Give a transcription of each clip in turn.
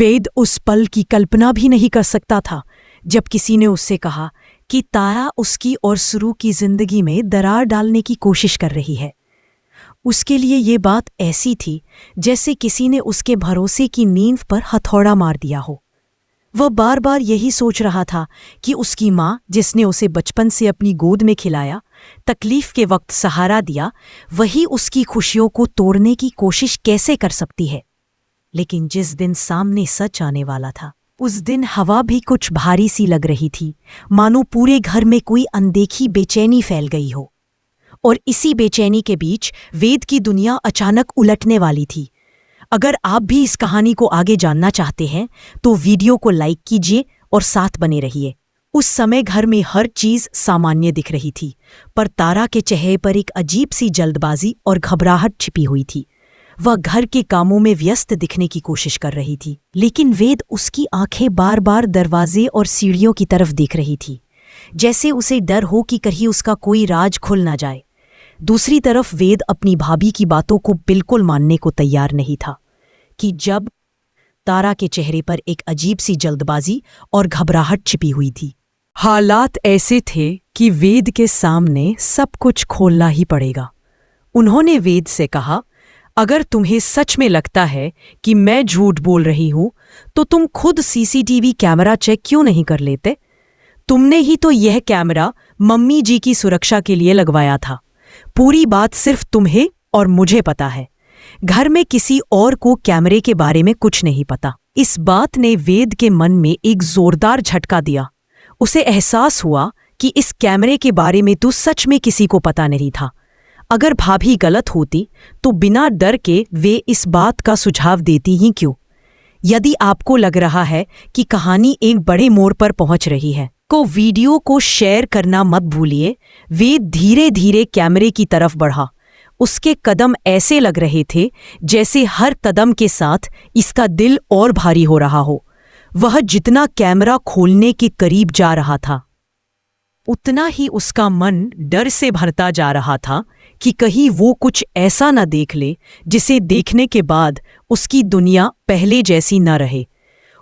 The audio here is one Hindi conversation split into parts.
वेद उस पल की कल्पना भी नहीं कर सकता था जब किसी ने उससे कहा कि तारा उसकी और सुरु की जिंदगी में दरार डालने की कोशिश कर रही है। उसके लिए ये बात ऐसी थी जैसे किसी ने उसके भरोसे की नींव पर हथौड़ा मार दिया हो। वह बार बार यही सोच रहा था कि उसकी माँ, जिसने उसे बचपन से अपनी गोद में खिलाया, तकलीफ के वक्त सहारा दिया, वही उसकी खुशियों को तोड़ने की कोशिश कैसे कर सकती है। लेकिन जिस दिन सामने सच आने वाला था, उस दिन हवा भी कुछ भारी सी लग रही थी, मानो पूरे घर में कोई अनदेखी बेचैनी फैल गई हो। और इसी बेचैनी के बीच वेद की दुनिया अचानक उलटने वाली थी। अगर आप भी इस कहानी को आगे जानना चाहते हैं तो वीडियो को लाइक कीजिए और साथ बने रहिए। उस समय घर में हर चीज सामान्य दिख रही थी, पर तारा के चेहरे पर एक अजीब सी जल्दबाजी और घबराहट छिपी हुई थी। वह घर के कामों में व्यस्त दिखने की कोशिश कर रही थी, लेकिन वेद उसकी आंखें बार बार दरवाजे और सीढ़ियों की तरफ देख रही थी, जैसे उसे डर हो कि कहीं उसका कोई राज खुल ना जाए। दूसरी तरफ वेद अपनी भाभी की बातों को बिल्कुल मानने को तैयार नहीं था कि जब तारा के चेहरे पर एक अजीब सी जल्दबाजी और घबराहट छिपी हुई थी। हालात ऐसे थे कि वेद के सामने सब कुछ खोलना ही पड़ेगा। उन्होंने वेद से कहा, अगर तुम्हें सच में लगता है कि मैं झूठ बोल रही हूं तो तुम खुद सीसीटीवी कैमरा चेक क्यों नहीं कर लेते? तुमने ही तो यह कैमरा मम्मी जी की सुरक्षा के लिए लगवाया था। पूरी बात सिर्फ तुम्हें और मुझे पता है, घर में किसी और को कैमरे के बारे में कुछ नहीं पता। इस बात ने वेद के मन में एक जोरदार झटका दिया। उसे एहसास हुआ कि इस कैमरे के बारे में तो सच में किसी को पता नहीं था। अगर भाभी गलत होती तो बिना डर के वे इस बात का सुझाव देती ही क्यों? यदि आपको लग रहा है कि कहानी एक बड़े मोड़ पर पहुंच रही है तो वीडियो को शेयर करना मत भूलिए। वेद धीरे धीरे कैमरे की तरफ बढ़ा। उसके कदम ऐसे लग रहे थे जैसे हर कदम के साथ इसका दिल और भारी हो रहा हो। वह जितना कैमरा खोलने के करीब जा रहा था, उतना ही उसका मन डर से भरता जा रहा था कि कहीं वो कुछ ऐसा न देख ले जिसे देखने के बाद उसकी दुनिया पहले जैसी न रहे।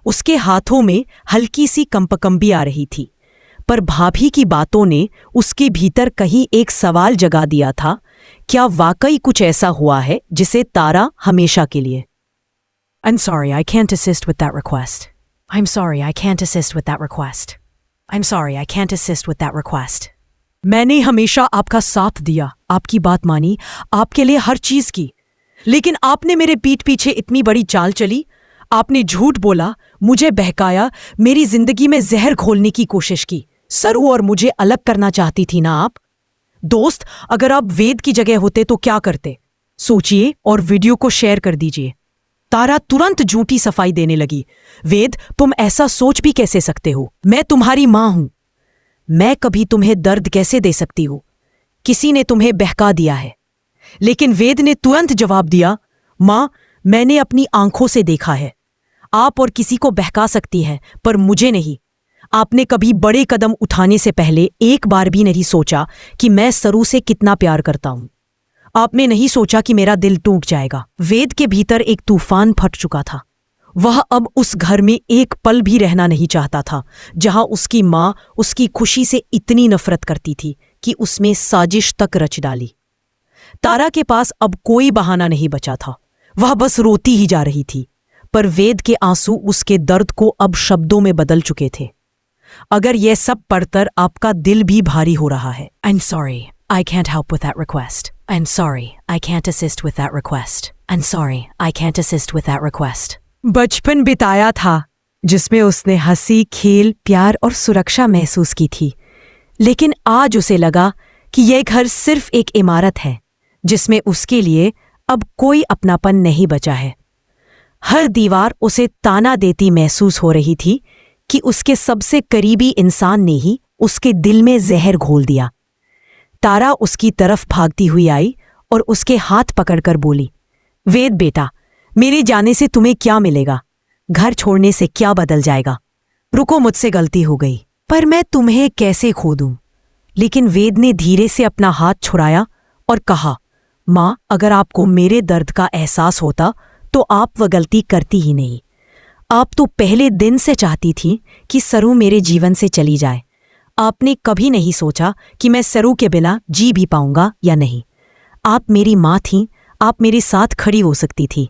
उसके हाथों में हल्की सी कंपकंपी आ रही थी, पर भाभी की बातों ने उसके भीतर कहीं एक सवाल जगा दिया था, क्या वाकई कुछ ऐसा हुआ है जिसे तारा हमेशा के लिए? I'm sorry, I can't assist with that request. I'm sorry, I can't assist with that request. I'm sorry, I can't assist with that request. मैंने हमेशा आपका साथ दिया, आपकी बात मानी, आपके लिए हर चीज की, लेकिन आपने मेरे पीठ पीछे इतनी बड़ी चाल चली। आपने झूठ बोला, मुझे बहकाया, मेरी जिंदगी में जहर घोलने की कोशिश की। सरू और मुझे अलग करना चाहती थी ना आप? दोस्त, अगर आप वेद की जगह होते तो क्या करते? सोचिए और वीडियो को शेयर कर दीजिए। तारा तुरंत झूठी सफाई देने लगी। वेद, तुम ऐसा सोच भी कैसे सकते हो? मैं तुम्हारी मां हूं। मैं कभी तुम्हें दर्द कैसे दे सकती हूं? किसी ने तुम्हें बहका दिया है। लेकिन वेद ने तुरंत जवाब दिया, मां, मैंने अपनी आंखों से देखा है। आप और किसी को बहका सकती हैं, पर मुझे नहीं। आपने कभी बड़े कदम उठाने से पहले एक बार भी नहीं सोचा कि मैं सरू से कितना प्यार करता हूं। आपने नहीं सोचा कि मेरा दिल टूट जाएगा। वेद के भीतर एक तूफान फट चुका था। वह अब उस घर में एक पल भी रहना नहीं चाहता था जहां उसकी मां उसकी खुशी से इतनी नफरत करती थी कि उसमें साजिश तक रच डाली। तारा के पास अब कोई बहाना नहीं बचा था। वह बस रोती ही जा रही थी, पर वेद के आंसू उसके दर्द को अब शब्दों में बदल चुके थे। अगर यह सब पढ़कर आपका दिल भी भारी हो रहा है, I'm sorry, I can't help with that request. I'm sorry, I can't assist with that request. I'm sorry, I can't assist with that request. बचपन बिताया था जिसमें उसने हंसी, खेल, प्यार और सुरक्षा महसूस की थी, लेकिन आज उसे लगा कि यह घर सिर्फ एक इमारत है जिसमें उसके लिए अब कोई अपनापन नहीं बचा है। हर दीवार उसे ताना देती महसूस हो रही थी कि उसके सबसे करीबी इंसान ने ही उसके दिल में जहर घोल दिया। तारा उसकी तरफ भागती हुई आई और उसके हाथ पकड़कर बोली, वेद बेटा, मेरे जाने से तुम्हें क्या मिलेगा? घर छोड़ने से क्या बदल जाएगा? रुको, मुझसे गलती हो गई, पर मैं तुम्हें कैसे खो दूं? लेकिन वेद ने धीरे से अपना हाथ छुड़ाया और कहा, मां, अगर आपको मेरे दर्द का एहसास होता तो आप वह गलती करती ही नहीं। आप तो पहले दिन से चाहती थी कि सरू मेरे जीवन से चली जाए। आपने कभी नहीं सोचा कि मैं सरू के बिना जी भी पाऊंगा या नहीं। आप मेरी माँ थीं, आप मेरे साथ खड़ी हो सकती थी,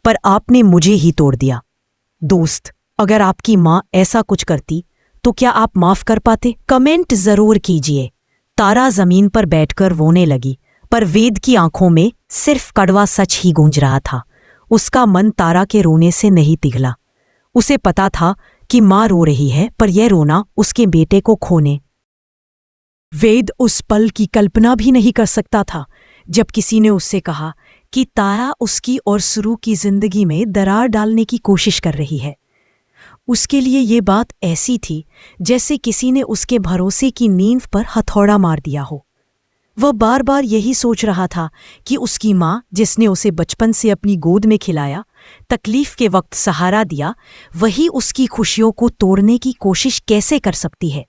पर आपने मुझे ही तोड़ दिया। दोस्त, अगर आपकी माँ ऐसा कुछ करती तो क्या आप माफ कर पाते? कमेंट जरूर कीजिए। तारा जमीन पर बैठकर रोने लगी, पर वेद की आंखों में सिर्फ कड़वा सच ही गूंज रहा था। उसका मन तारा के रोने से नहीं पिघला। उसे पता था कि माँ रो रही है, पर यह रोना उसके बेटे को खोने। वेद उस पल की कल्पना भी नहीं कर सकता था जब किसी ने उससे कहा कि तारा उसकी और सुरू की जिंदगी में दरार डालने की कोशिश कर रही है। उसके लिए ये बात ऐसी थी जैसे किसी ने उसके भरोसे की नींव पर हथौड़ा मार दिया हो। वह बार बार यही सोच रहा था कि उसकी माँ, जिसने उसे बचपन से अपनी गोद में खिलाया, तकलीफ के वक्त सहारा दिया, वही उसकी खुशियों को तोड़ने की कोशिश कैसे कर सकती है।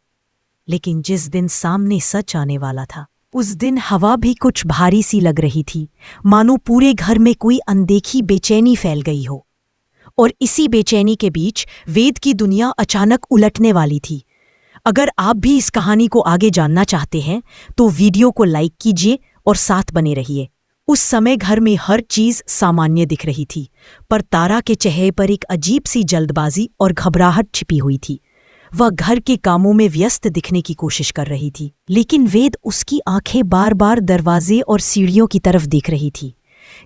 लेकिन जिस दिन सामने सच आने वाला था, उस दिन हवा भी कुछ भारी सी लग रही थी, मानो पूरे घर में कोई अनदेखी बेचैनी फैल गई हो। और इसी बेचैनी के बीच वेद की दुनिया अचानक उलटने वाली थी। अगर आप भी इस कहानी को आगे जानना चाहते हैं तो वीडियो को लाइक कीजिए और साथ बने रहिए। उस समय घर में हर चीज सामान्य दिख रही थी, पर तारा के चेहरे पर एक अजीब सी जल्दबाजी और घबराहट छिपी हुई थी। वह घर के कामों में व्यस्त दिखने की कोशिश कर रही थी, लेकिन वेद उसकी आंखें बार बार दरवाजे और सीढ़ियों की तरफ देख रही थी,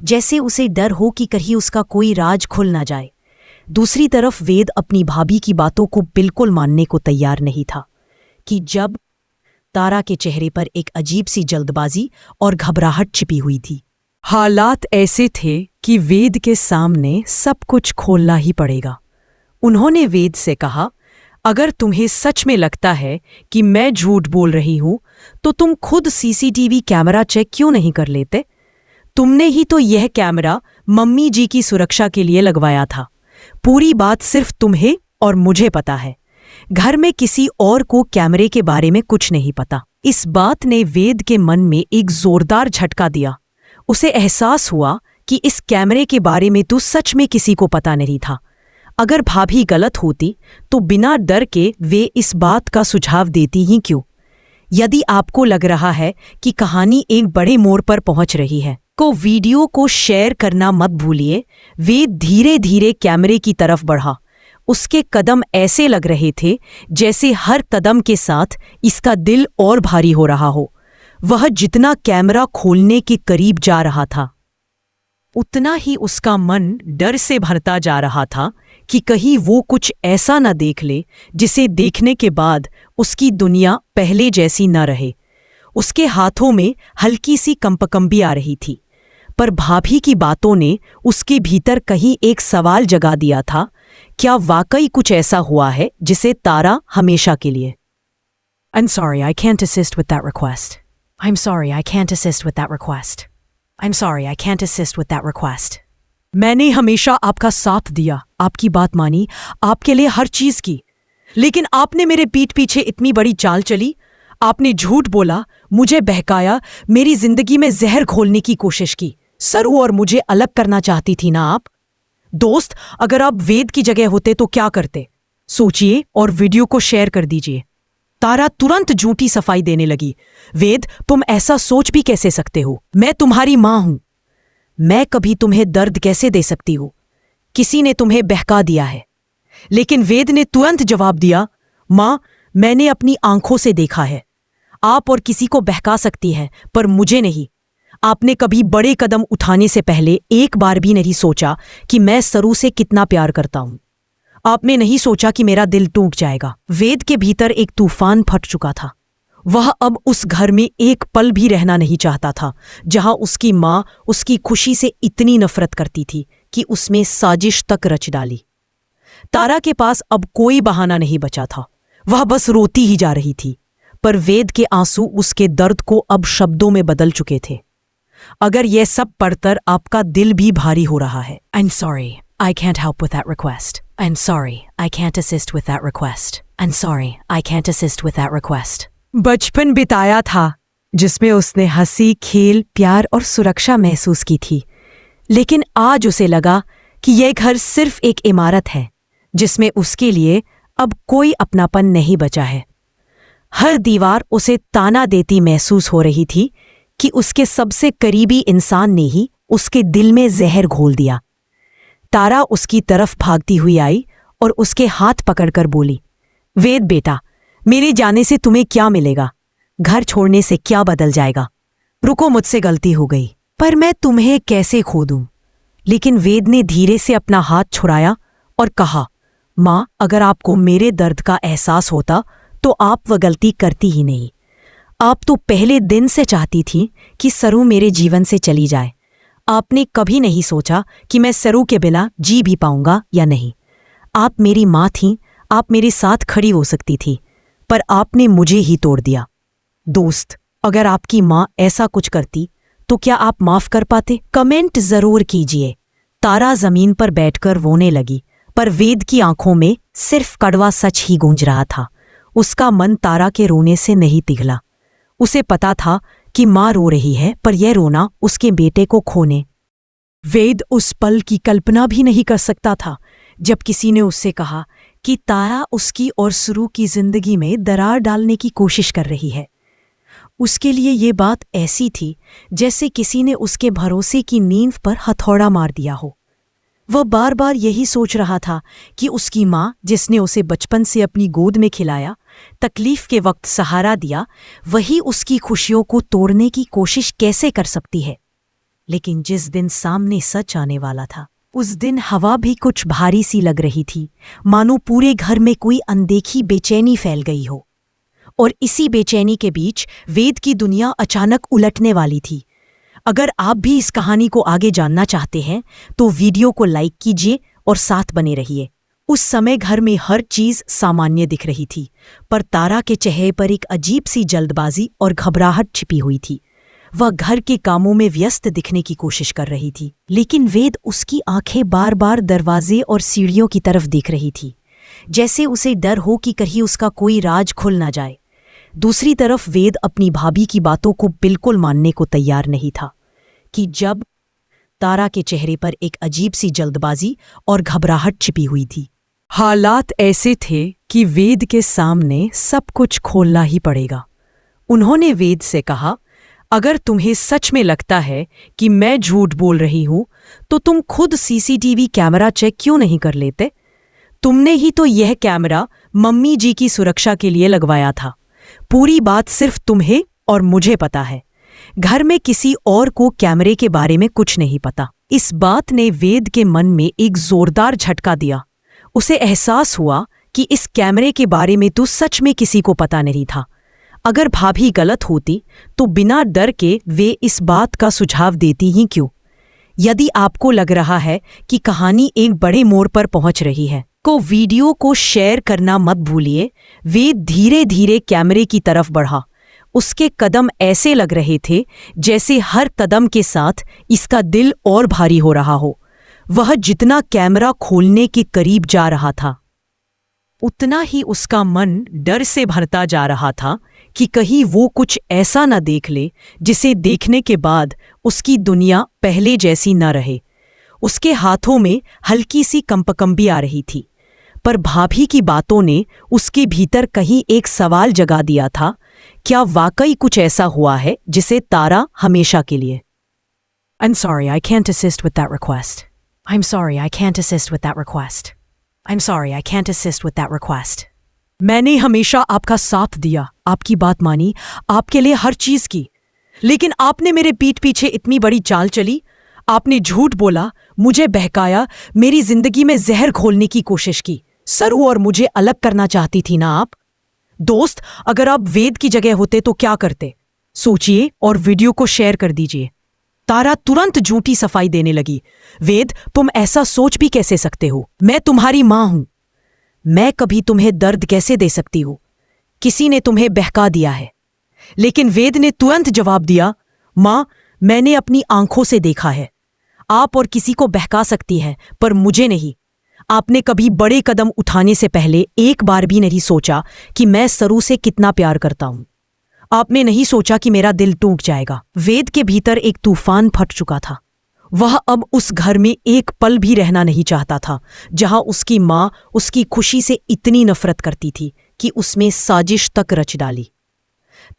जैसे उसे डर हो कि कहीं उसका कोई राज खुल ना जाए। दूसरी तरफ वेद अपनी भाभी की बातों को बिल्कुल मानने को तैयार नहीं था कि जब तारा के चेहरे पर एक अजीब सी जल्दबाजी और घबराहट छिपी हुई थी। हालात ऐसे थे कि वेद के सामने सब कुछ खोलना ही पड़ेगा। उन्होंने वेद से कहा, अगर तुम्हें सच में लगता है कि मैं झूठ बोल रही हूं तो तुम खुद सीसीटीवी कैमरा चेक क्यों नहीं कर लेते? तुमने ही तो यह कैमरा मम्मी जी की सुरक्षा के लिए लगवाया था। पूरी बात सिर्फ तुम्हें और मुझे पता है। घर में किसी और को कैमरे के बारे में कुछ नहीं पता। इस बात ने वेद के मन में एक जोरदार झटका दिया। उसे एहसास हुआ कि इस कैमरे के बारे में तो सच में किसी को पता नहीं था। अगर भाभी गलत होती तो बिना डर के वे इस बात का सुझाव देती ही क्यों? यदि आपको लग रहा है कि कहानी एक बड़े मोड़ पर पहुंच रही है तो वीडियो को शेयर करना मत भूलिए। वेद धीरे धीरे कैमरे की तरफ बढ़ा। उसके कदम ऐसे लग रहे थे जैसे हर कदम के साथ इसका दिल और भारी हो रहा हो। वह जितना कैमरा खोलने के करीब जा रहा था, उतना ही उसका मन डर से भरता जा रहा था कि कहीं वो कुछ ऐसा न देख ले जिसे देखने के बाद उसकी दुनिया पहले जैसी न रहे। उसके हाथों में हल्की सी कंपकंपी आ रही थी, पर भाभी की बातों ने उसके भीतर कहीं एक सवाल जगा दिया था, क्या वाकई कुछ ऐसा हुआ है जिसे तारा हमेशा के लिए? I'm sorry, I can't assist with that request. I'm sorry, I can't assist with that request. I'm sorry, I can't assist with that request. मैंने हमेशा आपका साथ दिया, आपकी बात मानी, आपके लिए हर चीज की, लेकिन आपने मेरे पीठ पीछे इतनी बड़ी चाल चली। आपने झूठ बोला, मुझे बहकाया, मेरी जिंदगी में जहर घोलने की कोशिश की। सरू और मुझे अलग करना चाहती थी ना आप? दोस्त, अगर आप वेद की जगह होते तो क्या करते? सोचिए और वीडियो को शेयर कर दीजिए। तारा तुरंत झूठी सफाई देने लगी। वेद, तुम ऐसा सोच भी कैसे सकते हो? मैं तुम्हारी मां हूं। मैं कभी तुम्हें दर्द कैसे दे सकती हूं? किसी ने तुम्हें बहका दिया है। लेकिन वेद ने तुरंत जवाब दिया, मां, मैंने अपनी आंखों से देखा है। आप और किसी को बहका सकती हैं, पर मुझे नहीं। आपने कभी बड़े कदम उठाने से पहले एक बार भी नहीं सोचा कि मैं सरू से कितना प्यार करता हूं। आपने नहीं सोचा कि मेरा दिल टूट जाएगा। वेद के भीतर एक तूफान फट चुका था। वह अब उस घर में एक पल भी रहना नहीं चाहता था जहां उसकी मां उसकी खुशी से इतनी नफरत करती थी कि उसमें साजिश तक रच डाली। तारा के पास अब कोई बहाना नहीं बचा था। वह बस रोती ही जा रही थी, पर वेद के आंसू उसके दर्द को अब शब्दों में बदल चुके थे। अगर यह सब पढ़कर आपका दिल भी भारी हो रहा है, I'm sorry, I can't help with that request. I'm sorry, I can't assist with that request. I'm sorry, I can't assist with that request. बचपन बिताया था जिसमें उसने हंसी, खेल, प्यार और सुरक्षा महसूस की थी, लेकिन आज उसे लगा कि यह घर सिर्फ एक इमारत है जिसमें उसके लिए अब कोई अपनापन नहीं बचा है। हर दीवार उसे ताना देती महसूस हो रही थी कि उसके सबसे करीबी इंसान ने ही उसके दिल में जहर घोल दिया। तारा उसकी तरफ भागती हुई आई और उसके हाथ पकड़कर बोली, वेद बेटा, मेरे जाने से तुम्हें क्या मिलेगा? घर छोड़ने से क्या बदल जाएगा? रुको, मुझसे गलती हो गई, पर मैं तुम्हें कैसे खो दूं? लेकिन वेद ने धीरे से अपना हाथ छुड़ाया और कहा, माँ, अगर आपको मेरे दर्द का एहसास होता तो आप वह गलती करती ही नहीं। आप तो पहले दिन से चाहती थी कि सरू मेरे जीवन से चली जाए। आपने कभी नहीं सोचा कि मैं सरू के बिना जी भी पाऊंगा या नहीं। आप मेरी माँ थीं, आप मेरे साथ खड़ी हो सकती थी, पर आपने मुझे ही तोड़ दिया। दोस्त, अगर आपकी माँ ऐसा कुछ करती तो क्या आप माफ कर पाते? कमेंट जरूर कीजिए। तारा जमीन पर बैठकर रोने लगी, पर वेद की आंखों में सिर्फ कड़वा सच ही गूंज रहा था। उसका मन तारा के रोने से नहीं पिघला। उसे पता था कि माँ रो रही है, पर यह रोना उसके बेटे को खोने। वेद उस पल की कल्पना भी नहीं कर सकता था जब किसी ने उससे कहा कि तारा उसकी और सरू की जिंदगी में दरार डालने की कोशिश कर रही है। उसके लिए ये बात ऐसी थी जैसे किसी ने उसके भरोसे की नींव पर हथौड़ा मार दिया हो। वह बार बार यही सोच रहा था कि उसकी माँ, जिसने उसे बचपन से अपनी गोद में खिलाया, तकलीफ के वक्त सहारा दिया, वही उसकी खुशियों को तोड़ने की कोशिश कैसे कर सकती है। लेकिन जिस दिन सामने सच आने वाला था, उस दिन हवा भी कुछ भारी सी लग रही थी, मानो पूरे घर में कोई अनदेखी बेचैनी फैल गई हो। और इसी बेचैनी के बीच वेद की दुनिया अचानक उलटने वाली थी। अगर आप भी इस कहानी को आगे जानना चाहते हैं तो वीडियो को लाइक कीजिए और साथ बने रहिए। उस समय घर में हर चीज सामान्य दिख रही थी, पर तारा के चेहरे पर एक अजीब सी जल्दबाजी और घबराहट छिपी हुई थी। वह घर के कामों में व्यस्त दिखने की कोशिश कर रही थी, लेकिन वेद उसकी आंखें बार बार दरवाजे और सीढ़ियों की तरफ देख रही थी, जैसे उसे डर हो कि कहीं उसका कोई राज खुल न जाए। दूसरी तरफ वेद अपनी भाभी की बातों को बिल्कुल मानने को तैयार नहीं था कि जब तारा के चेहरे पर एक अजीब सी जल्दबाजी और घबराहट छिपी हुई थी। हालात ऐसे थे कि वेद के सामने सब कुछ खोलना ही पड़ेगा। उन्होंने वेद से कहा, अगर तुम्हें सच में लगता है कि मैं झूठ बोल रही हूं तो तुम खुद सीसीटीवी कैमरा चेक क्यों नहीं कर लेते? तुमने ही तो यह कैमरा मम्मी जी की सुरक्षा के लिए लगवाया था। पूरी बात सिर्फ तुम्हें और मुझे पता है। घर में किसी और को कैमरे के बारे में कुछ नहीं पता। इस बात ने वेद के मन में एक जोरदार झटका दिया। उसे एहसास हुआ कि इस कैमरे के बारे में तो सच में किसी को पता नहीं था। अगर भाभी गलत होती तो बिना डर के वे इस बात का सुझाव देती ही क्यों? यदि आपको लग रहा है कि कहानी एक बड़े मोड़ पर पहुंच रही है तो वीडियो को शेयर करना मत भूलिए। वेद धीरे धीरे कैमरे की तरफ बढ़ा। उसके कदम ऐसे लग रहे थे जैसे हर कदम के साथ इसका दिल और भारी हो रहा हो। वह जितना कैमरा खोलने के करीब जा रहा था, उतना ही उसका मन डर से भरता जा रहा था कि कहीं वो कुछ ऐसा न देख ले जिसे देखने के बाद उसकी दुनिया पहले जैसी न रहे। उसके हाथों में हल्की सी कंपकंपी आ रही थी, पर भाभी की बातों ने उसके भीतर कहीं एक सवाल जगा दिया था, क्या वाकई कुछ ऐसा हुआ है जिसे तारा हमेशा के लिए? I'm sorry, I can't assist with that request. I'm sorry, I can't assist with that request. I'm sorry, I can't assist with that request. मैंने हमेशा आपका साथ दिया, आपकी बात मानी, आपके लिए हर चीज की, लेकिन आपने मेरे पीठ पीछे इतनी बड़ी चाल चली। आपने झूठ बोला, मुझे बहकाया, मेरी जिंदगी में जहर घोलने की कोशिश की। सरू और मुझे अलग करना चाहती थी ना आप? दोस्त, अगर आप वेद की जगह होते तो क्या करते? सोचिए और वीडियो को शेयर कर दीजिए। तारा तुरंत झूठी सफाई देने लगी। वेद, तुम ऐसा सोच भी कैसे सकते हो? मैं तुम्हारी मां हूं। मैं कभी तुम्हें दर्द कैसे दे सकती हूं? किसी ने तुम्हें बहका दिया है। लेकिन वेद ने तुरंत जवाब दिया, मां, मैंने अपनी आंखों से देखा है। आप और किसी को बहका सकती हैं, पर मुझे नहीं। आपने कभी बड़े कदम उठाने से पहले एक बार भी नहीं सोचा कि मैं सरू से कितना प्यार करता हूं। आपने नहीं सोचा कि मेरा दिल टूट जाएगा। वेद के भीतर एक तूफान फट चुका था। वह अब उस घर में एक पल भी रहना नहीं चाहता था जहां उसकी मां उसकी खुशी से इतनी नफरत करती थी कि उसमें साजिश तक रच डाली।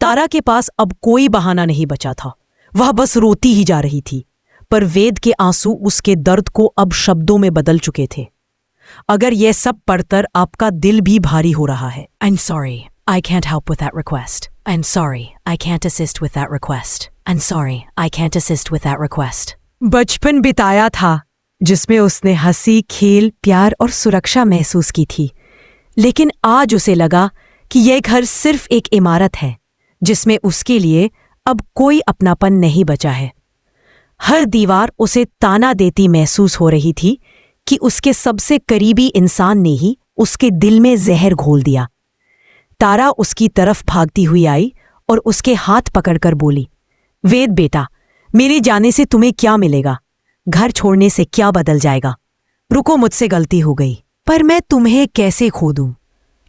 तारा के पास अब कोई बहाना नहीं बचा था, वह बस रोती ही जा रही थी, पर वेद के आंसू उसके दर्द को अब शब्दों में बदल चुके थे। अगर यह सब पढ़कर आपका दिल भी भारी हो रहा है, I'm sorry, I can't help with that request. I'm sorry, I can't assist with that request. I'm sorry, I can't assist with that request. बचपन बिताया था जिसमें उसने हंसी, खेल, प्यार और सुरक्षा महसूस की थी, लेकिन आज उसे लगा कि यह घर सिर्फ एक इमारत है जिसमें उसके लिए अब कोई अपनापन नहीं बचा है। हर दीवार उसे ताना देती महसूस हो रही थी कि उसके सबसे करीबी इंसान ने ही उसके दिल में जहर घोल दिया। तारा उसकी तरफ भागती हुई आई और उसके हाथ पकड़कर बोली, वेद बेटा, मेरे जाने से तुम्हें क्या मिलेगा? घर छोड़ने से क्या बदल जाएगा? रुको, मुझसे गलती हो गई, पर मैं तुम्हें कैसे खो दूं?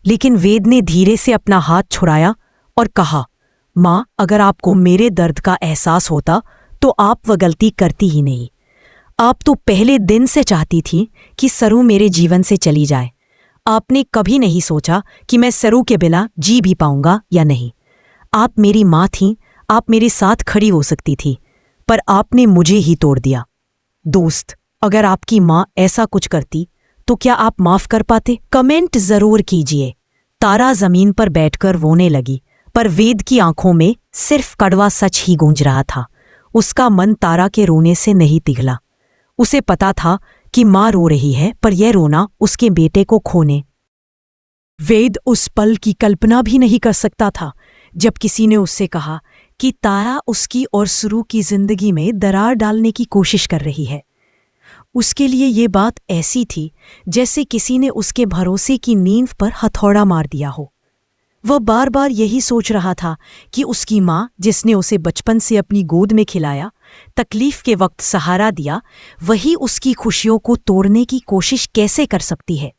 लेकिन वेद ने धीरे से अपना हाथ छुड़ाया और कहा, माँ, अगर आपको मेरे दर्द का एहसास होता तो आप वह गलती करती ही नहीं। आप तो पहले दिन से चाहती थी कि सरू मेरे जीवन से चली जाए। आपने कभी नहीं सोचा कि मैं सरू के बिना जी भी पाऊंगा या नहीं। आप मेरी माँ थीं, आप मेरे साथ खड़ी हो सकती थी, पर आपने मुझे ही तोड़ दिया। दोस्त, अगर आपकी माँ ऐसा कुछ करती तो क्या आप माफ कर पाते? कमेंट जरूर कीजिए। तारा जमीन पर बैठकर रोने लगी, पर वेद की आंखों में सिर्फ कड़वा सच ही गूंज रहा था। उसका मन तारा के रोने से नहीं पिघला। उसे पता था कि माँ रो रही है, पर यह रोना उसके बेटे को खोने। वेद उस पल की कल्पना भी नहीं कर सकता था जब किसी ने उससे कहा कि तारा उसकी और सरू की जिंदगी में दरार डालने की कोशिश कर रही है। उसके लिए ये बात ऐसी थी जैसे किसी ने उसके भरोसे की नींव पर हथौड़ा मार दिया हो। वह बार बार यही सोच रहा था कि उसकी माँ, जिसने उसे बचपन से अपनी गोद में खिलाया, तकलीफ के वक्त सहारा दिया, वही उसकी खुशियों को तोड़ने की कोशिश कैसे कर सकती है।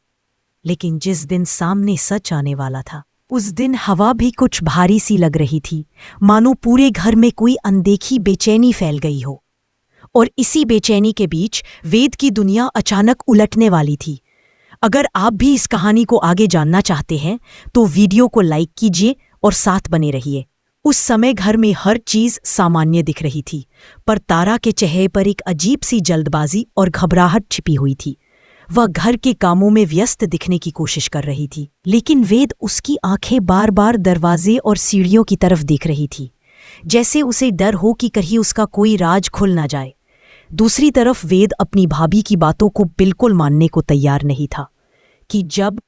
लेकिन जिस दिन सामने सच आने वाला था, उस दिन हवा भी कुछ भारी सी लग रही थी, मानो पूरे घर में कोई अनदेखी बेचैनी फैल गई हो। और इसी बेचैनी के बीच वेद की दुनिया अचानक उलटने वाली थी। अगर आप भी इस कहानी को आगे जानना चाहते हैं तो वीडियो को लाइक कीजिए और साथ बने रहिए। उस समय घर में हर चीज सामान्य दिख रही थी, पर तारा के चेहरे पर एक अजीब सी जल्दबाजी और घबराहट छिपी हुई थी। वह घर के कामों में व्यस्त दिखने की कोशिश कर रही थी, लेकिन वेद उसकी आंखें बार बार दरवाजे और सीढ़ियों की तरफ देख रही थी, जैसे उसे डर हो कि कहीं उसका कोई राज खुल ना जाए। दूसरी तरफ वेद अपनी भाभी की बातों को बिल्कुल मानने को तैयार नहीं था कि जब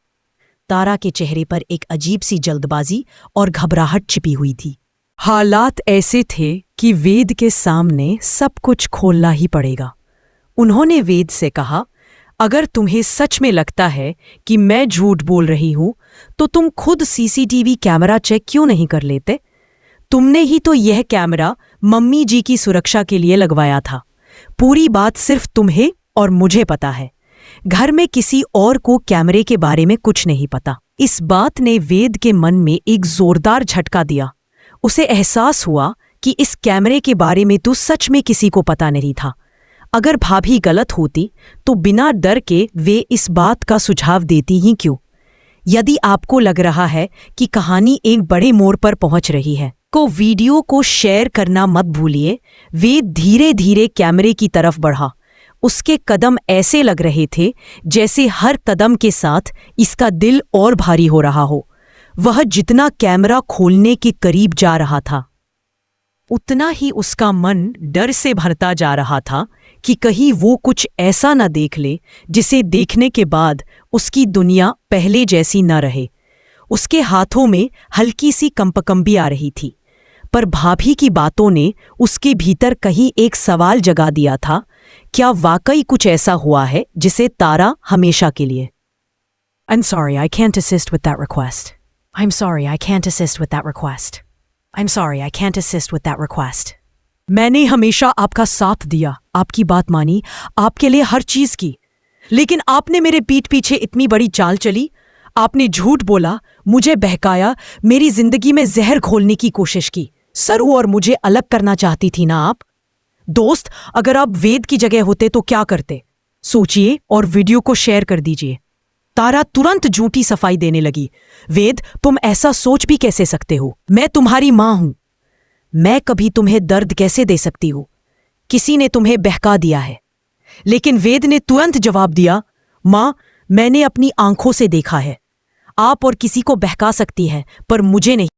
तारा के चेहरे पर एक अजीब सी जल्दबाजी और घबराहट छिपी हुई थी। हालात ऐसे थे कि वेद के सामने सब कुछ खोलना ही पड़ेगा। उन्होंने वेद से कहा, अगर तुम्हें सच में लगता है कि मैं झूठ बोल रही हूं तो तुम खुद सीसीटीवी कैमरा चेक क्यों नहीं कर लेते? तुमने ही तो यह कैमरा मम्मी जी की सुरक्षा के लिए लगवाया था। पूरी बात सिर्फ तुम्हें और मुझे पता है। घर में किसी और को कैमरे के बारे में कुछ नहीं पता। इस बात ने वेद के मन में एक जोरदार झटका दिया। उसे एहसास हुआ कि इस कैमरे के बारे में तो सच में किसी को पता नहीं था। अगर भाभी गलत होती तो बिना डर के वे इस बात का सुझाव देती ही क्यों? यदि आपको लग रहा है कि कहानी एक बड़े मोड़ पर पहुंच रही है तो वीडियो को शेयर करना मत भूलिए। वेद धीरे धीरे कैमरे की तरफ बढ़ा। उसके कदम ऐसे लग रहे थे जैसे हर कदम के साथ इसका दिल और भारी हो रहा हो। वह जितना कैमरा खोलने के करीब जा रहा था, उतना ही उसका मन डर से भरता जा रहा था कि कहीं वो कुछ ऐसा न देख ले जिसे देखने के बाद उसकी दुनिया पहले जैसी न रहे। उसके हाथों में हल्की सी कंपकंपी आ रही थी, पर भाभी की बातों ने उसके भीतर कहीं एक सवाल जगा दिया था, क्या वाकई कुछ ऐसा हुआ है जिसे तारा हमेशा के लिए? I'm sorry, I can't assist with that request. I'm sorry, I can't assist with that request. I'm sorry, I can't assist with that request. मैंने हमेशा आपका साथ दिया, आपकी बात मानी, आपके लिए हर चीज की, लेकिन आपने मेरे पीठ पीछे इतनी बड़ी चाल चली। आपने झूठ बोला, मुझे बहकाया, मेरी जिंदगी में जहर घोलने की कोशिश की। सरू और मुझे अलग करना चाहती थी ना आप? दोस्त, अगर आप वेद की जगह होते तो क्या करते? सोचिए और वीडियो को शेयर कर दीजिए। तारा तुरंत झूठी सफाई देने लगी। वेद, तुम ऐसा सोच भी कैसे सकते हो? मैं तुम्हारी मां हूं। मैं कभी तुम्हें दर्द कैसे दे सकती हूं? किसी ने तुम्हें बहका दिया है। लेकिन वेद ने तुरंत जवाब दिया, मां, मैंने अपनी आंखों से देखा है। आप और किसी को बहका सकती हैं, पर मुझे नहीं।